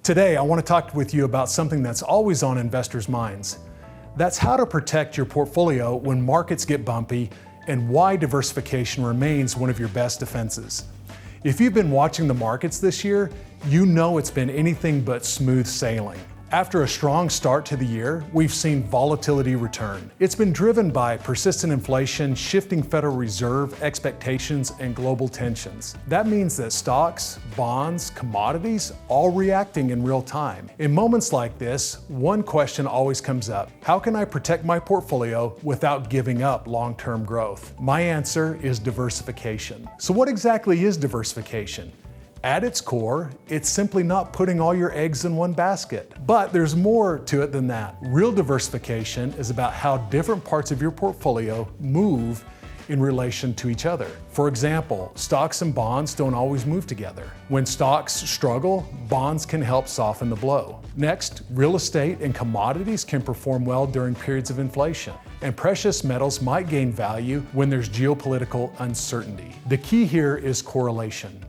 Today, I want to talk with you about something that's always on investors' minds. That's how to protect your portfolio when markets get bumpy and why diversification remains one of your best defenses. If you've been watching the markets this year, you know it's been anything but smooth sailing. After a strong start to the year, we've seen volatility return. It's been driven by persistent inflation, shifting Federal Reserve expectations, and global tensions. That means that stocks, bonds, commodities, all reacting in real time. In moments like this, one question always comes up: how can I protect my portfolio without giving up long-term growth? My answer is diversification. So what exactly is diversification? At its core, it's simply not putting all your eggs in one basket. But there's more to it than that. Real diversification is about how different parts of your portfolio move in relation to each other. For example, stocks and bonds don't always move together. When stocks struggle, bonds can help soften the blow. Next, real estate and commodities can perform well during periods of inflation. And precious metals might gain value when there's geopolitical uncertainty. The key here is correlation.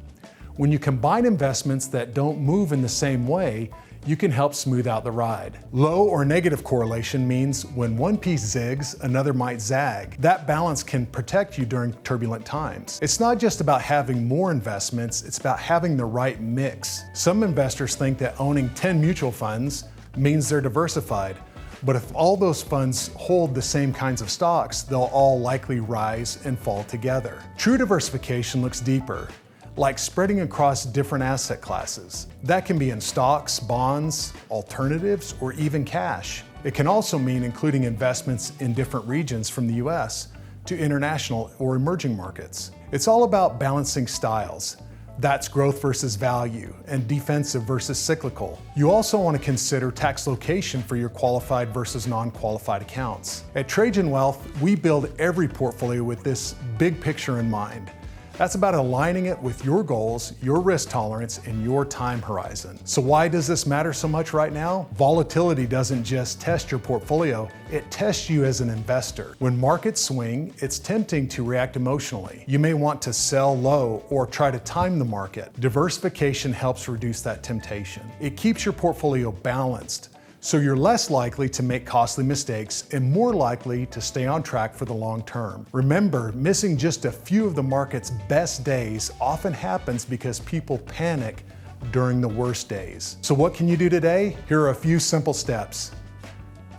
When you combine investments that don't move in the same way, you can help smooth out the ride. Low or negative correlation means when one piece zigs, another might zag. That balance can protect you during turbulent times. It's not just about having more investments, it's about having the right mix. Some investors think that owning 10 mutual funds means they're diversified. But if all those funds hold the same kinds of stocks, they'll all likely rise and fall together. True diversification looks deeper, like spreading across different asset classes. That can be in stocks, bonds, alternatives, or even cash. It can also mean including investments in different regions from the US to international or emerging markets. It's all about balancing styles. That's growth versus value and defensive versus cyclical. You also want to consider tax location for your qualified versus non-qualified accounts. At Trajan Wealth, we build every portfolio with this big picture in mind. That's about aligning it with your goals, your risk tolerance, and your time horizon. So why does this matter so much right now? Volatility doesn't just test your portfolio, it tests you as an investor. When markets swing, it's tempting to react emotionally. You may want to sell low or try to time the market. Diversification helps reduce that temptation. It keeps your portfolio balanced, so you're less likely to make costly mistakes and more likely to stay on track for the long term. Remember, missing just a few of the market's best days often happens because people panic during the worst days. So what can you do today? Here are a few simple steps.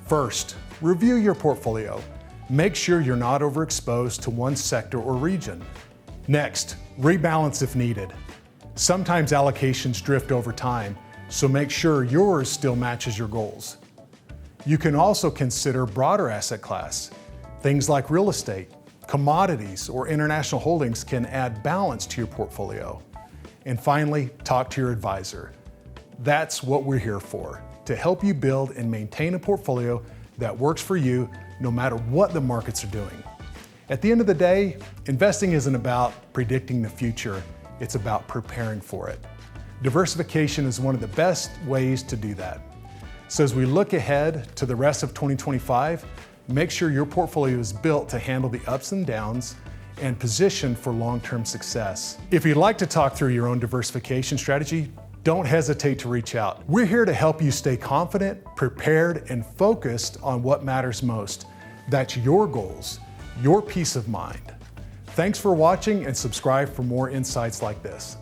First, review your portfolio. Make sure you're not overexposed to one sector or region. Next, rebalance if needed. Sometimes allocations drift over time, so make sure yours still matches your goals. You can also consider broader asset class. Things like real estate, commodities, or international holdings can add balance to your portfolio. And finally, talk to your advisor. That's what we're here for, to help you build and maintain a portfolio that works for you no matter what the markets are doing. At the end of the day, investing isn't about predicting the future, it's about preparing for it. Diversification is one of the best ways to do that. So as we look ahead to the rest of 2025, make sure your portfolio is built to handle the ups and downs and positioned for long-term success. If you'd like to talk through your own diversification strategy, don't hesitate to reach out. We're here to help you stay confident, prepared, and focused on what matters most. That's your goals, your peace of mind. Thanks for watching, and subscribe for more insights like this.